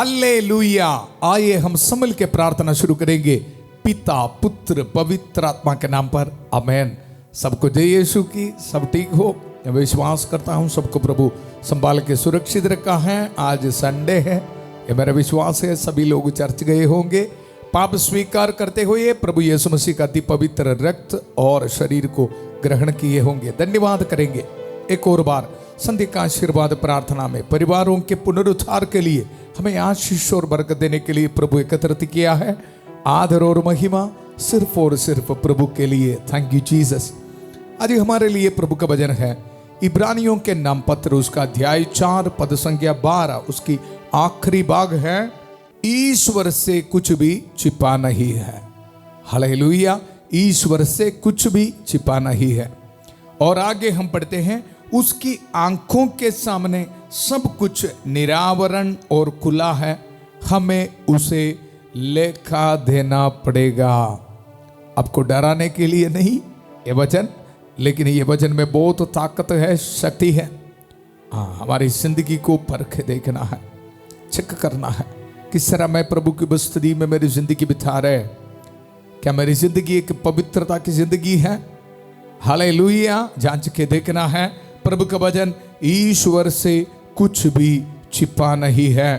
Hallelujah. आइए हम संभल के प्रार्थना शुरू करेंगे। पिता पुत्र पवित्र आत्मा के नाम पर आमेन। सबको जय यीशु की। सब ठीक हो, मैं विश्वास करता हूँ सबको प्रभु संभाल के सुरक्षित रखा है। आज संडे है, ये मेरा विश्वास है। सभी लोग चर्च गए होंगे, पाप स्वीकार करते हुए प्रभु यीशु मसीह का अति पवित्र रक्त और शरीर को ग्रहण किए होंगे। धन्यवाद करेंगे एक और बार संध्या का आशीर्वाद प्रार्थना में परिवारों के पुनरुद्धार के लिए हमें आशीष और बरकत देने के लिए प्रभु एकत्रित किया है। आदर और महिमा सिर्फ और सिर्फ प्रभु के लिए। Thank you Jesus. आज हमारे लिए प्रभु का वचन है इब्रानियों के नाम पत्र, उसका अध्याय 4 पद संख्या 12, उसकी आखिरी भाग है, ईश्वर से कुछ भी छिपा नहीं है। हालेलुया। ईश्वर से कुछ भी छिपा नहीं है। और आगे हम पढ़ते हैं, उसकी आंखों के सामने सब कुछ निरावरण और खुला है, हमें उसे लेखा देना पड़ेगा। आपको डराने के लिए नहीं ये वचन, लेकिन ये वचन में बहुत ताकत है, शक्ति है। हाँ, हमारी जिंदगी को परख देखना है, चेक करना है किस तरह मैं प्रभु की उपस्थिति में मेरी जिंदगी बिता रहे। क्या मेरी जिंदगी एक पवित्रता की जिंदगी है? हालेलुया। जांच के देखना है। प्रभु का वचन, ईश्वर से कुछ भी छिपा नहीं है,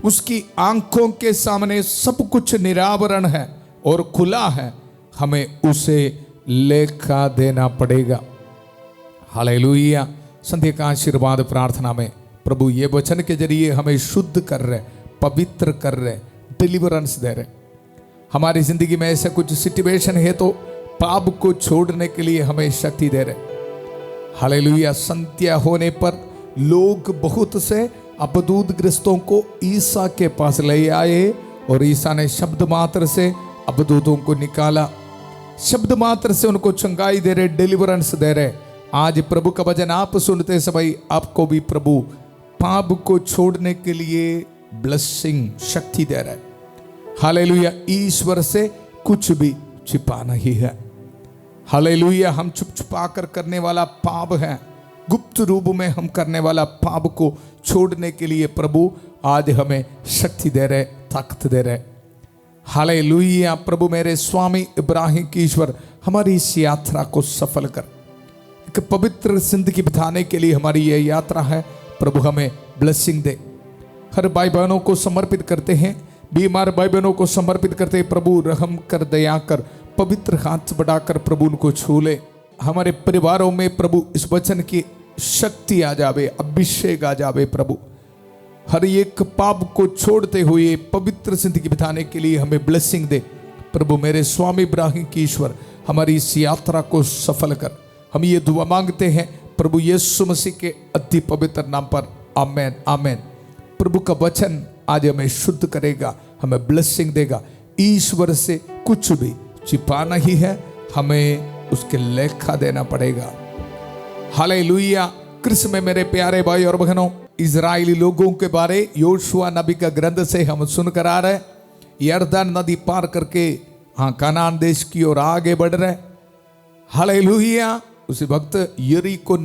उसकी आंखों के सामने सब कुछ निरावरण है और खुला है, हमें उसे लेखा देना पड़ेगा। हालेलुया। संध्या का आशीर्वाद प्रार्थना में प्रभु ये वचन के जरिए हमें शुद्ध कर रहे, पवित्र कर रहे, डिलीवरेंस दे रहे। हमारी जिंदगी में ऐसा कुछ सिचुएशन है तो पाप को छोड़ने के लिए हमें शक्ति दे रहे। हालेलुया। संध्या होने पर लोग बहुत से अपदूत ग्रस्तों को ईसा के पास ले आए और ईसा ने शब्द मात्र से अपदूतों को निकाला, शब्द मात्र से उनको चंगाई दे रहे, डिलीवरेंस दे रहे। आज प्रभु का वचन आप सुनते समय आपको भी प्रभु पाप को छोड़ने के लिए ब्लेसिंग, शक्ति दे रहा है। हालेलुया। ईश्वर से कुछ भी छिपा नहीं है। हालेलुया। हम छुप छुपा कर करने वाला पाप है, गुप्त रूप में हम करने वाला पाप को छोड़ने के लिए प्रभु आज हमें शक्ति दे रहे, ताकत दे रहे। हालेलुया। प्रभु मेरे स्वामी इब्राहिम की ईश्वर हमारी इस यात्रा को सफल कर, एक पवित्र जिंदगी बिताने के लिए हमारी यह यात्रा है। प्रभु हमें ब्लेसिंग दे। हर भाई बहनों को समर्पित करते हैं, बीमार भाई बहनों को समर्पित करते हैं। प्रभु रहम कर, दया कर, पवित्र हाथ बढ़ाकर प्रभु उनको छू ले। हमारे परिवारों में प्रभु इस वचन की शक्ति आ जावे, अभिषेक आ जावे। प्रभु हर एक पाप को छोड़ते हुए पवित्र जिंदगी बिताने के लिए हमें ब्लेसिंग दे। प्रभु मेरे स्वामी इब्राहिम की ईश्वर हमारी इस यात्रा को सफल कर। हम ये दुआ मांगते हैं प्रभु यीशु मसीह के अति पवित्र नाम पर। आमेन, आमेन। प्रभु का वचन आज हमें शुद्ध करेगा, हमें ब्लेसिंग देगा। ईश्वर से कुछ भी छिपा नहीं है, हमें उसके लेखा देना पड़ेगा। हालेलुया। कृष्ण में मेरे प्यारे भाई और बहनों, इजरायली लोगों के बारे योशुआ नबी का ग्रंथ से हम सुनकर आ रहे। यरदन नदी पार करके कनान देश की ओर आगे बढ़ रहे। हालेलुया। उसी वक्त यरीको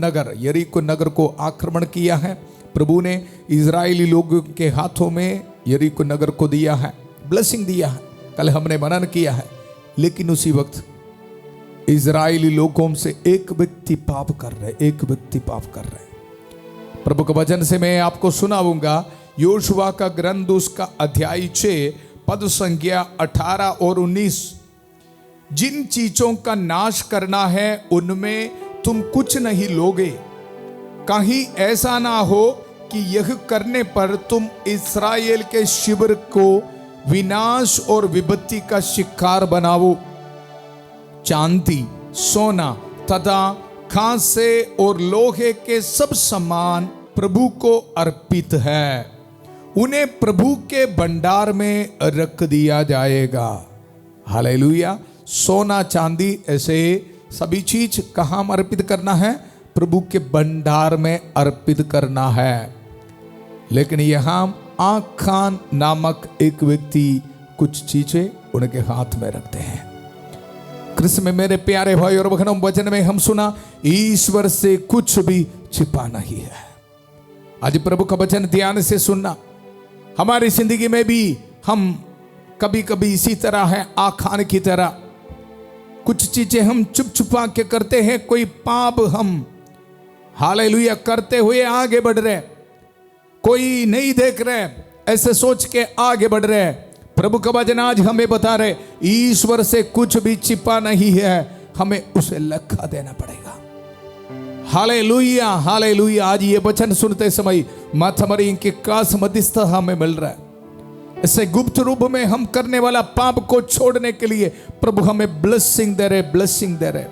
नगर को आक्रमण किया है। प्रभु ने इजरायली लोगों के हाथों में यरीको नगर को दिया है, ब्लेसिंग दिया है। कल हमने मनन किया है। लेकिन उसी वक्त इजरायली लोगों से एक व्यक्ति पाप कर रहे। प्रभु के वचन से मैं आपको सुनाऊंगा। योशुआ का ग्रंथ उसका अध्याय 6 पद संख्या 18 और 19। जिन चीजों का नाश करना है उनमें तुम कुछ नहीं लोगे, कहीं ऐसा ना हो कि यह करने पर तुम इस्राएल के शिविर को विनाश और विपत्ति का शिकार बनाओ। चांदी, सोना तथा खांसे और लोहे के सब सामान प्रभु को अर्पित है, उन्हें प्रभु के भंडार में रख दिया जाएगा। हालेलुया। सोना, चांदी, ऐसे सभी चीज कहाँ अर्पित करना है? प्रभु के भंडार में अर्पित करना है। लेकिन यहां आखान नामक एक व्यक्ति कुछ चीजें उनके हाथ में रखते हैं। कृष्ण में मेरे प्यारे भाई और बहनों, वचन में हम सुना ईश्वर से कुछ भी छिपा नहीं है। आज प्रभु का वचन ध्यान से सुनना। हमारी जिंदगी में भी हम कभी कभी इसी तरह है, आखान की तरह कुछ चीजें हम चुप छुपा के करते हैं। कोई पाप हम हालेलुया करते हुए आगे बढ़ रहे, कोई नहीं देख रहे, ऐसे सोच के आगे बढ़ रहे। प्रभु का वचन आज हमें बता रहे, ईश्वर से कुछ भी छिपा नहीं है, हमें उसे लेखा देना पड़ेगा। Hallelujah hallelujah. आज ये वचन सुनते समय माथा मरी के कास मध्यस्थ हमें मिल रहा है। इसे गुप्त रूप में हम करने वाला पाप को छोड़ने के लिए प्रभु हमें ब्लेसिंग दे रहे, ब्लेसिंग दे रहे।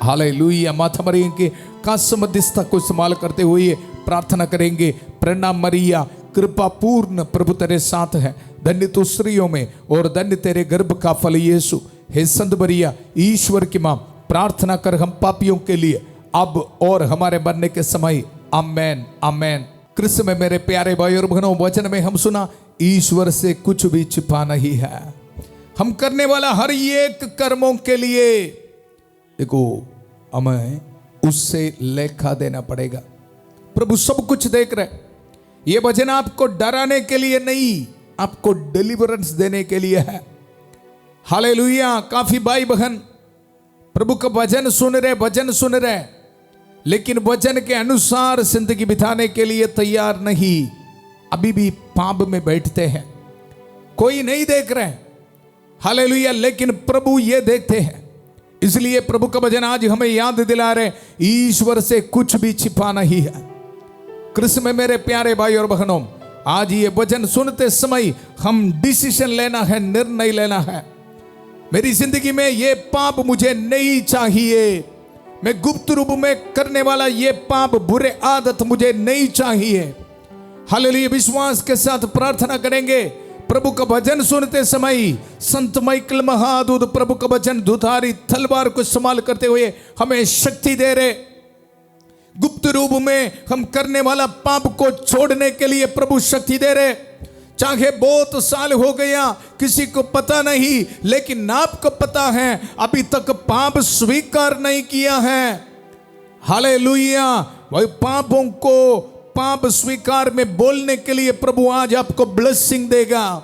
हालेलुया। माथा मरी के कास मध्यस्थ को इस्तेमाल करते हुए प्रार्थना करेंगे। प्रणाम मरिया, कृपा पूर्ण प्रभु तेरे साथ है, धन्य तू स्त्रियों में और धन्य तेरे गर्भ का फल यीशु। हे संत मरिया, ईश्वर की मां, प्रार्थना कर हम पापियों के लिए अब और हमारे मरने के समय। आमेन आमेन। कृष्ण में मेरे प्यारे भाई और बहनों, वचन में हम सुना ईश्वर से कुछ भी छिपा नहीं है। हम करने वाला हर एक कर्मों के लिए देखो हमें उससे लेखा देना पड़ेगा। प्रभु सब कुछ देख रहे। ये वचन आपको डराने के लिए नहीं, आपको डिलीवरेंस देने के लिए है। हालेलुया। काफी भाई बहन प्रभु का वचन सुन रहे, लेकिन वचन के अनुसार जिंदगी बिताने के लिए तैयार नहीं, अभी भी पाप में बैठते हैं। कोई नहीं देख रहे, हालेलुया, लेकिन प्रभु ये देखते हैं। इसलिए प्रभु का वचन आज हमें याद दिला रहे, ईश्वर से कुछ भी छिपा नहीं है। कृष्ण में मेरे प्यारे भाई और बहनों, आज ये वचन सुनते समय हम डिसीजन लेना है, निर्णय लेना है। मेरी जिंदगी में ये पाप मुझे नहीं चाहिए, मैं गुप्त रूप में करने वाला ये पाप, बुरे आदत मुझे नहीं चाहिए। हालेलुया। विश्वास के साथ प्रार्थना करेंगे। प्रभु का वचन सुनते समय संत माइकल महादूत प्रभु का वचन दुधारी तलवार को इस्तेमाल करते हुए हमें शक्ति दे रहे। गुप्त रूप में हम करने वाला पाप को छोड़ने के लिए प्रभु शक्ति दे रहे। चाहे बहुत साल हो गया, किसी को पता नहीं, लेकिन आपको पता है, अभी तक पाप स्वीकार नहीं किया है। हालेलुया। वही पापों को पाप स्वीकार में बोलने के लिए प्रभु आज आपको ब्लेसिंग देगा।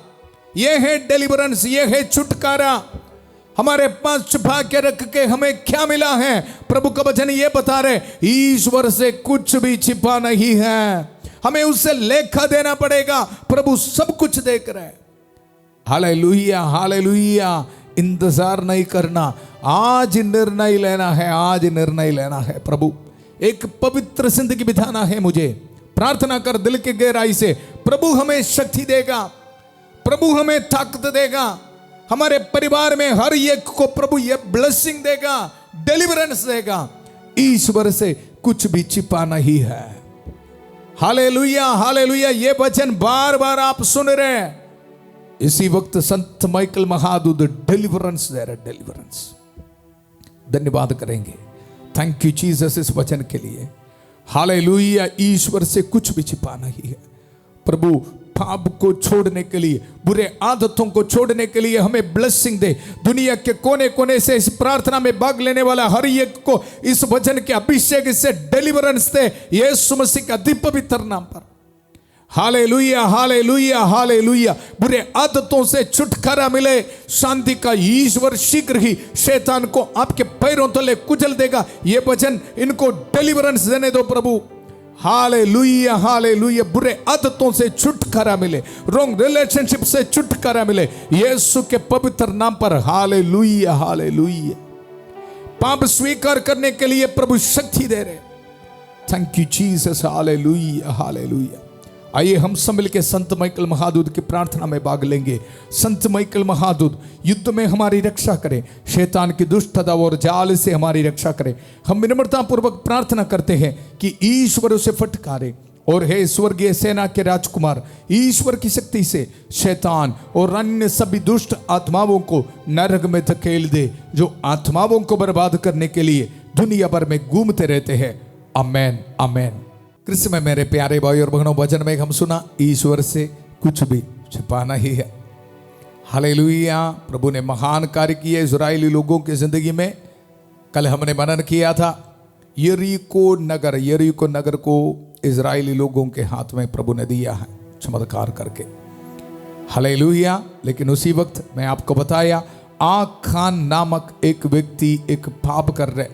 यह है डिलीवरेंस, यह है छुटकारा। हमारे पास छुपा के रख के हमें क्या मिला है? प्रभु का वचन ये बता रहे, ईश्वर से कुछ भी छिपा नहीं है, हमें उससे लेखा देना पड़ेगा। प्रभु सब कुछ देख रहे हैं। Hallelujah hallelujah. इंतजार नहीं करना, आज निर्णय लेना है, आज निर्णय लेना है। प्रभु एक पवित्र जिंदगी बिताना है मुझे। प्रार्थना कर दिल के गहराई से, प्रभु हमें शक्ति देगा, प्रभु हमें ताकत देगा। हमारे परिवार में हर एक को प्रभु ये ब्लेसिंग देगा, डिलीवरेंस देगा। ईश्वर से कुछ भी छिपा नहीं है। Hallelujah hallelujah. ये वचन बार बार आप सुन रहे हैं। इसी वक्त संत माइकल महादूत डिलीवरेंस दे रहे, डिलीवरेंस। धन्यवाद करेंगे। थैंक यू जीसस इस वचन के लिए। हालेलुया। ईश्वर से कुछ भी छिपा नहीं है। प्रभु पाप को छोड़ने के लिए, बुरे आदतों को छोड़ने के लिए हमें ब्लेसिंग दे। दुनिया के कोने कोने से इस प्रार्थना में भाग लेने वाला हर एक को इस वचन के अभिषेक से डिलीवरेंस दे, यीशु मसीह का अति पवित्र नाम पर। Hallelujah hallelujah hallelujah. बुरे आदतों से छुटकारा मिले। शांति का ईश्वर शीघ्र ही शैतान को आपके पैरों तले कुचल देगा। ये वचन इनको डिलीवरेंस देने दो प्रभु। Hallelujah hallelujah. बुरे आदतों से छुटकारा मिले, रॉन्ग रिलेशनशिप से छुटकारा मिले, यीशु के पवित्र नाम पर। Hallelujah hallelujah. पाप स्वीकार करने के लिए प्रभु शक्ति दे रहे। Thank you Jesus. Hallelujah hallelujah. आइए हम सब मिलकर संत माइकल महादूत की प्रार्थना में भाग लेंगे। संत माइकल महादूत युद्ध में हमारी रक्षा करें, शैतान की दुष्टता और जाल से हमारी रक्षा करें। हम विनम्रता पूर्वक प्रार्थना करते हैं कि ईश्वर उसे फटकारे और हे स्वर्गीय सेना के राजकुमार, ईश्वर की शक्ति से शैतान और अन्य सभी दुष्ट आत्माओं को नरक में धकेल दे, जो आत्माओं को बर्बाद करने के लिए दुनिया भर में घूमते रहते हैं। आमेन आमेन। कृष्ण में मेरे प्यारे भाई और बहनों, वचन में हम सुना ईश्वर से कुछ भी छिपा नहीं है। हालेलुया। प्रभु ने महान कार्य किए इजरायली लोगों की जिंदगी में। कल हमने मनन किया था यरीको नगर को इजरायली लोगों के हाथ में प्रभु ने दिया है। चमत्कार करके। हालेलुया। लेकिन उसी वक्त मैं आपको बताया, आखान नामक एक व्यक्ति एक पाप कर रहे,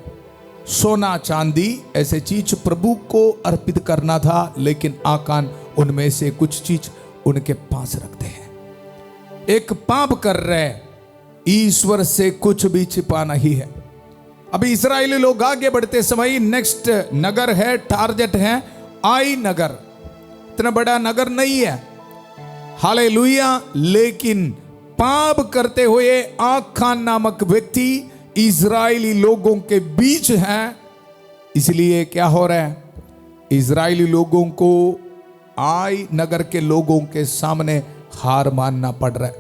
सोना चांदी ऐसे चीज प्रभु को अर्पित करना था, लेकिन आकान उनमें से कुछ चीज उनके पास रखते हैं। एक पाप कर रहे, ईश्वर से कुछ भी छिपा नहीं है। अभी इस्राएली लोग आगे बढ़ते समय नेक्स्ट नगर है, टारगेट है आई नगर। इतना बड़ा नगर नहीं है, हालेलुया। लेकिन पाप करते हुए आखान नामक व्यक्ति इजरायली लोगों के बीच है। इसलिए क्या हो रहा है, इजरायली लोगों को आई नगर के लोगों के सामने हार मानना पड़ रहा है।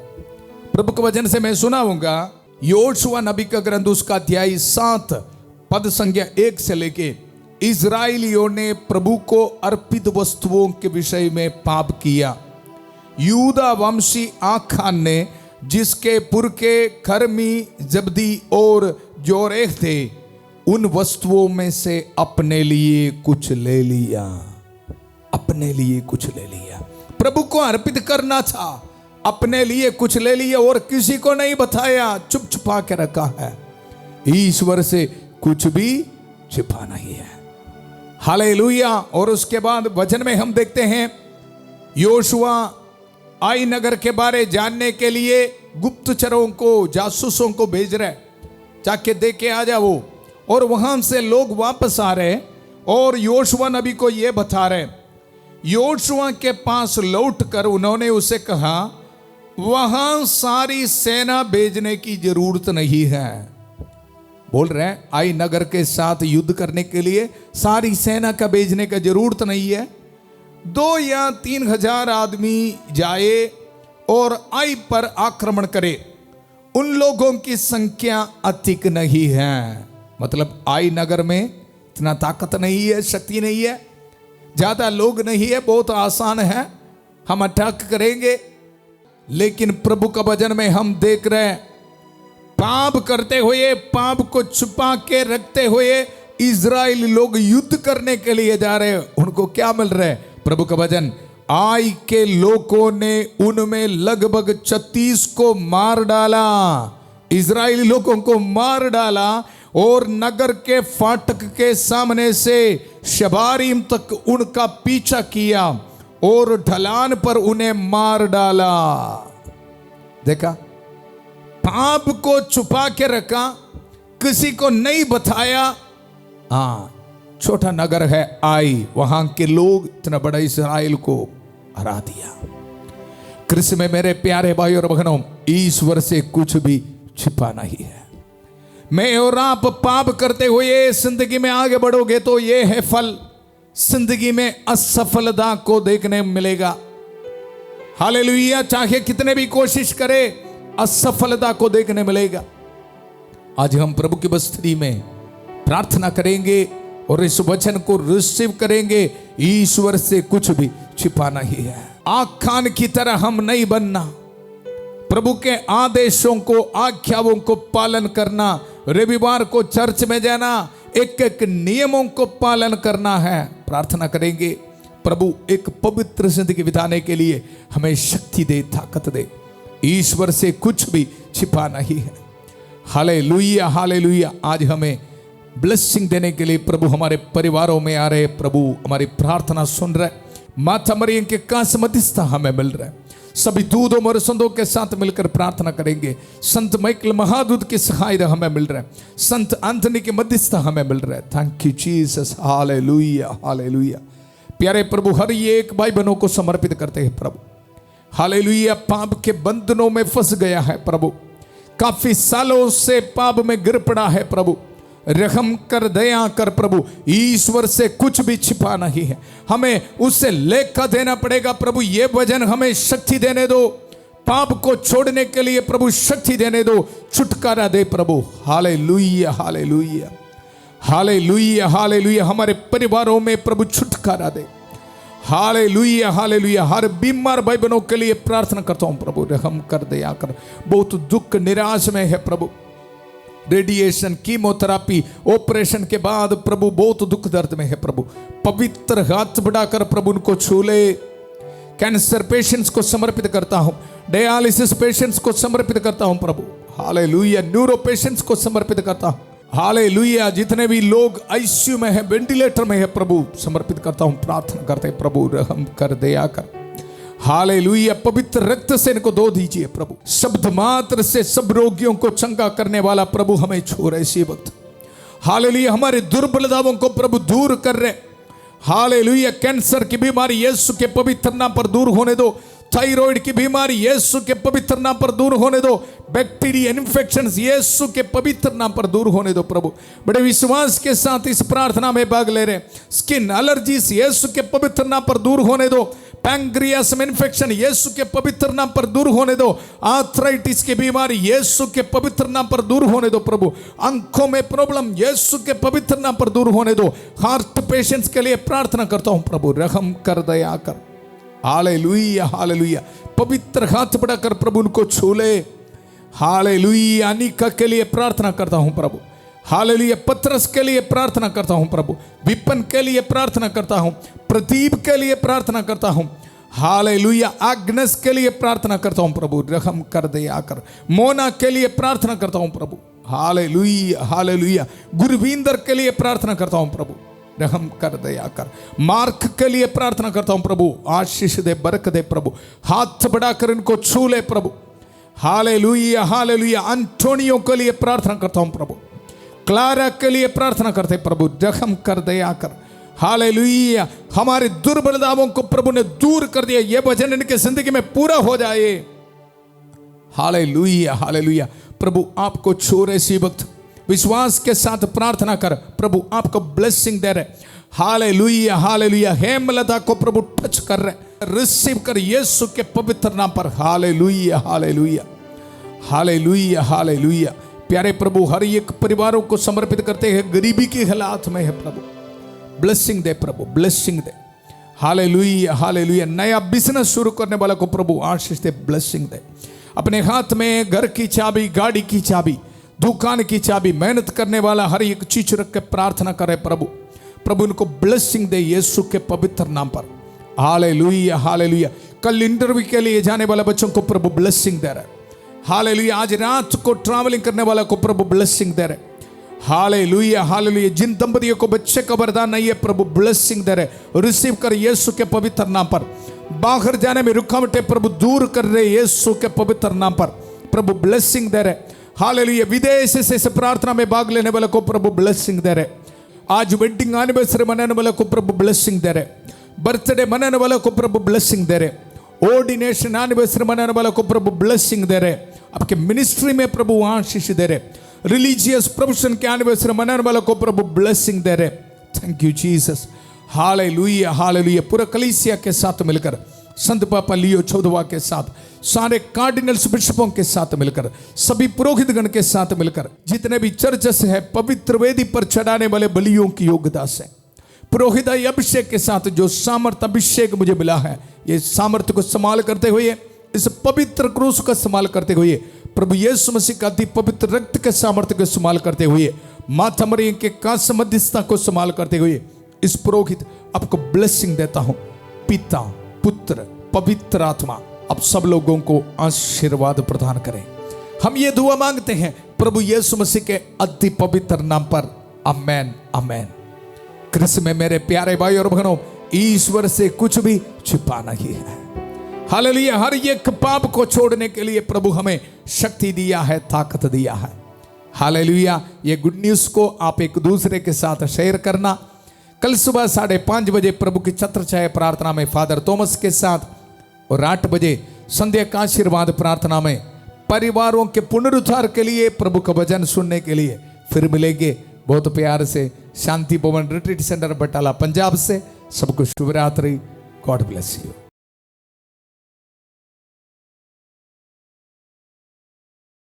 प्रभु के वचन से मैं सुनाऊंगा, योशुआ नबी का ग्रंथ उसका अध्याय 7 पद संख्या 1 से लेके, इजरायलियों ने प्रभु को अर्पित वस्तुओं के विषय में पाप किया। यूदा वंशी आखान ने, जिसके पुरखे खरमी, जब्दी और जोरेह थे, उन वस्तुओं में से अपने लिए कुछ ले लिया। अपने लिए कुछ ले लिया। प्रभु को अर्पित करना था, अपने लिए कुछ ले लिया और किसी को नहीं बताया, चुप छुपा के रखा है। ईश्वर से कुछ भी छिपा नहीं है। हालेलुया। और उसके बाद वचन में हम देखते हैं, योशुआ आई नगर के बारे जानने के लिए गुप्तचरों को, जासूसों को भेज रहे, जाके देख के आ जाओ। और वहां से लोग वापस आ रहे और योशुआ नबी को यह बता रहे। योशुआ के पास लौटकर उन्होंने उसे कहा, वहां सारी सेना भेजने की जरूरत नहीं है। बोल रहे हैं, आई नगर के साथ युद्ध करने के लिए सारी सेना का भेजने का जरूरत नहीं है। 2 या 3 हजार आदमी जाए और आई पर आक्रमण करे। उन लोगों की संख्या अधिक नहीं है। मतलब आई नगर में इतना ताकत नहीं है, शक्ति नहीं है, ज्यादा लोग नहीं है, बहुत आसान है, हम अटैक करेंगे। लेकिन प्रभु का वचन में हम देख रहे हैं, पाप करते हुए, पाप को छुपा के रखते हुए इजराइली लोग युद्ध करने के लिए जा रहे हैं। उनको क्या मिल रहा है? प्रभु का वचन, आई के लोगों ने उनमें लगभग 36 को मार डाला। इजराइली लोगों को मार डाला और नगर के फाटक के सामने से शबारीम तक उनका पीछा किया और ढलान पर उन्हें मार डाला। देखा, पाप को छुपा के रखा, किसी को नहीं बताया। हाँ, छोटा नगर है आई, वहां के लोग इतना बड़ा इस्राएल को हरा दिया। कृष्ण में मेरे प्यारे भाई और बहनों, ईश्वर से कुछ भी छिपा नहीं है। मैं और आप पाप करते हुए जिंदगी में आगे बढ़ोगे तो ये है फल, जिंदगी में असफलता को देखने मिलेगा। हालेलुया। चाहे कितने भी कोशिश करे, असफलता को देखने मिलेगा। आज हम प्रभु की बस्ती में प्रार्थना करेंगे और इस वचन को रिसीव करेंगे। ईश्वर से कुछ भी छिपा नहीं है। आखान की तरह हम नहीं बनना, प्रभु के आदेशों को, आज्ञाओं को पालन करना, रविवार को चर्च में जाना, एक एक नियमों को पालन करना है। प्रार्थना करेंगे, प्रभु एक पवित्र जिंदगी बिताने के लिए हमें शक्ति दे, ताकत दे। ईश्वर से कुछ भी छिपा नहीं है। Hallelujah, hallelujah. आज हमें ब्लेसिंग देने के लिए प्रभु हमारे परिवारों में आ रहे, प्रभु हमारी प्रार्थना सुन रहे। माता मरियम के कांस मध्यस्थता हमें मिल रहा है। सभी दूतों और संतों के साथ मिलकर प्रार्थना करेंगे। संत माइकल महादूत की सहायता हमें मिल रहा है। संत एंथनी की मध्यस्थता हमें मिल रहा है। Thank you Jesus. Hallelujah, hallelujah. प्यारे प्रभु, हर एक भाई बहनों को समर्पित करते हैं प्रभु। हालेलुया। पाप के बंधनों में फंस गया है प्रभु, काफी सालों से पाप में गिर पड़ा है प्रभु, रहम कर, दया कर प्रभु। ईश्वर से कुछ भी छिपा नहीं है, हमें उससे लेखा देना पड़ेगा प्रभु। ये वचन हमें शक्ति देने दो, पाप को छोड़ने के लिए प्रभु शक्ति देने दो, छुटकारा दे प्रभु। Hallelujah, hallelujah, hallelujah, hallelujah. हमारे परिवारों में प्रभु छुटकारा दे। Hallelujah, hallelujah. हर बीमार भाई बहनों के लिए प्रार्थना करता हूं प्रभु, रहम कर, दया कर। बहुत दुख निराश में है प्रभु, रेडिएशन, कीमोथेरापी, ऑपरेशन के बाद प्रभु बहुत दुख दर्द में है प्रभु। पवित्र हाथ बढ़ाकर प्रभु उनको छू ले, कैंसर पेशेंट्स को समर्पित करता हूं, डायलिसिस पेशेंट्स को समर्पित करता हूं प्रभु, हालेलुया। न्यूरो पेशेंट्स को समर्पित करता हूं, हालेलुया। जितने भी लोग आईसीयू में है, वेंटिलेटर में है प्रभु, समर्पित करता हूं। प्रार्थना करते हैं प्रभु रहम कर, दया कर, हालेलुया। पवित्र रक्त से इनको धो दीजिए प्रभु। शब्द मात्र से सब रोगियों को चंगा करने वाला प्रभु हमें छू रहे इसी वक्त, हालेलुया। हमारे दुर्बलताओं को प्रभु दूर कर रहे, हालेलुया। कैंसर की बीमारी यीशु के पवित्र नाम पर दूर होने दो। थायराइड की बीमारी यीशु के पवित्र नाम पर दूर होने दो। बैक्टीरिया इन्फेक्शंस यीशु के पवित्र नाम पर दूर होने दो प्रभु। बड़े विश्वास के साथ इस प्रार्थना में भाग ले रहे। स्किन एलर्जीज यीशु के पवित्र नाम पर दूर होने दो। पैंक्रियास में इन्फेक्शन यीशु के पवित्र नाम पर दूर होने दो। आर्थराइटिस की बीमारी यीशु के पवित्र नाम पर दूर होने दो प्रभु। आंखों में प्रॉब्लम यीशु के पवित्र नाम पर दूर होने दो। हार्ट पेशेंट्स के लिए प्रार्थना करता हूं प्रभु, रहम कर, दया कर, हालेलुया, हालेलुया। पवित्र हाथ बढ़ाकर प्रभु उनको छू ले, हालेलुया। अनिका के लिए प्रार्थना करता हूं प्रभु, हालेलुया। पत्रस के लिए प्रार्थना करता हूं प्रभु, विपिन के लिए प्रार्थना करता हूं, प्रदीप के लिए प्रार्थना करता हूं, हालेलुया। आग्नेस के लिए प्रार्थना करता हूं प्रभु, रहम कर, दया कर। मोना के लिए प्रार्थना करता हूं प्रभु, हालेलुया, हालेलुया। गुरविंदर के लिए प्रार्थना करता हूं प्रभु, रहम कर, दया कर। मार्क के लिए प्रार्थना करता हूं प्रभु, आशीष दे, बरकत दे प्रभु। हाथ बढ़ाकर इनको छू ले प्रभु, हालेलुया, हालेलुया। अंटोनियो के लिए प्रार्थना करता हूं प्रभु, क्लारा के लिए प्रार्थना करते प्रभु, रहम कर, दया कर, हालेलुया। हमारे दुर्बलताओं को प्रभु ने दूर कर दिया। यह वचन इनके जिंदगी में पूरा हो जाए, हालेलुया, हालेलुया। प्रभु आपको छू रहे इसी वक्त, विश्वास के साथ प्रार्थना कर। प्रभु आपको ब्लेसिंग दे रहे, हालेलुया, हालेलुया। हेमलता को प्रभु टच कर रहे, रिसीव कर यीशु के पवित्र नाम पर, हालेलुया, हालेलुया, हालेलुया, हालेलुया। प्यारे प्रभु हर एक परिवारों को समर्पित करते हैं, गरीबी की हालात में है प्रभु, ब्लेसिंग दे प्रभु, ब्लेसिंग दे, हालेलुया, हालेलुया। नया बिजनेस शुरू करने वाला को प्रभु आशीष दे, ब्लेसिंग दे। अपने हाथ में घर की चाबी, गाड़ी की चाबी, दुकान की चाबी, मेहनत करने वाला हर एक चीज रख के प्रार्थना करे प्रभु, प्रभु उनको ब्लेसिंग दे यीशु के पवित्र नाम पर, हालेलुया, हालेलुया। कल इंटरव्यू के लिए जाने वाले बच्चों को प्रभु ब्लेसिंग दे रहे, हालेलुया। आज रात को ट्रैवलिंग करने वाला को प्रभु ब्लेसिंग दे रहे, हालेलुया, हालेलुया। जिन दंपतियों को बच्चे का वरदान नहीं है प्रभु ब्लेसिंग दे रहे, रिसीव कर यीशु के पवित्र नाम पर। बाहर जाने में रुकावटें प्रभु दूर कर रहे यीशु के पवित्र नाम पर, प्रभु ब्लेसिंग दे रहे, हालेलुया। विदेश से इस प्रार्थना में भाग लेने वाले को प्रभु ब्लेसिंग दे रहे। आज वेडिंग एनिवर्सरी मनाने वाले को प्रभु ब्लेसिंग दे रहे, बर्थडे मनाने वाले को प्रभु ब्लेसिंग दे रहे, ऑर्डिनेशन एनिवर्सरी मनाने वाले को प्रभु ब्लेसिंग दे रहे। आपके मिनिस्ट्री में प्रभु आशीष दे रहे, रिलीजियस प्रोफेशन के एनिवर्सरी मनाने वाले को प्रभु ब्लेसिंग दे रहे। Thank you Jesus, hallelujah, hallelujah. पूरा कलीसिया के साथ मिलकर, संत पापा लियो चौदवा के साथ, सारे कार्डिनल्स बिशपों के साथ मिलकर, सभी पुरोहितगण के साथ मिलकर, जितने भी चर्चेस है, पवित्र वेदी पर चढ़ाने वाले बलियों की योग्यता से, पुरोहित अभिषेक के साथ जो सामर्थ्य अभिषेक मुझे मिला है, ये सामर्थ्य को संभाल करते हुए, इस पवित्र क्रूस का संभाल करते हुए, प्रभु यीशु मसीह का अति पवित्र रक्त के सामर्थ्य को संभाल करते हुए, माता मरियम के कांस्य मध्यस्थता को संभाल करते हुए, इस पुरोहित आपको ब्लेसिंग देता हूं। पिता, पुत्र, पवित्र आत्मा अब सब लोगों को आशीर्वाद प्रदान करें। हम ये दुआ मांगते हैं प्रभु यीशु मसीह के अति पवित्र नाम पर, आमेन, आमेन। कृष्ण में मेरे प्यारे भाई और बहनों, ईश्वर से कुछ भी छिपा नहीं है, हालेलुया। हर एक पाप को छोड़ने के लिए प्रभु हमें शक्ति दिया है, ताकत दिया है, हालेलुया। ये गुड न्यूज को आप एक दूसरे के साथ शेयर करना। कल सुबह 5:30 बजे प्रभु की छत्र छाया प्रार्थना में फादर थॉमस के साथ, और 8 बजे संध्या का आशीर्वाद प्रार्थना में परिवारों के पुनरुद्धार के लिए, प्रभु का भजन सुनने के लिए फिर मिलेंगे। बहुत प्यार से शांति भवन रिट्रीट सेंटर बटाला पंजाब से सबको शुभ रात्रि, गॉड ब्लेस यू।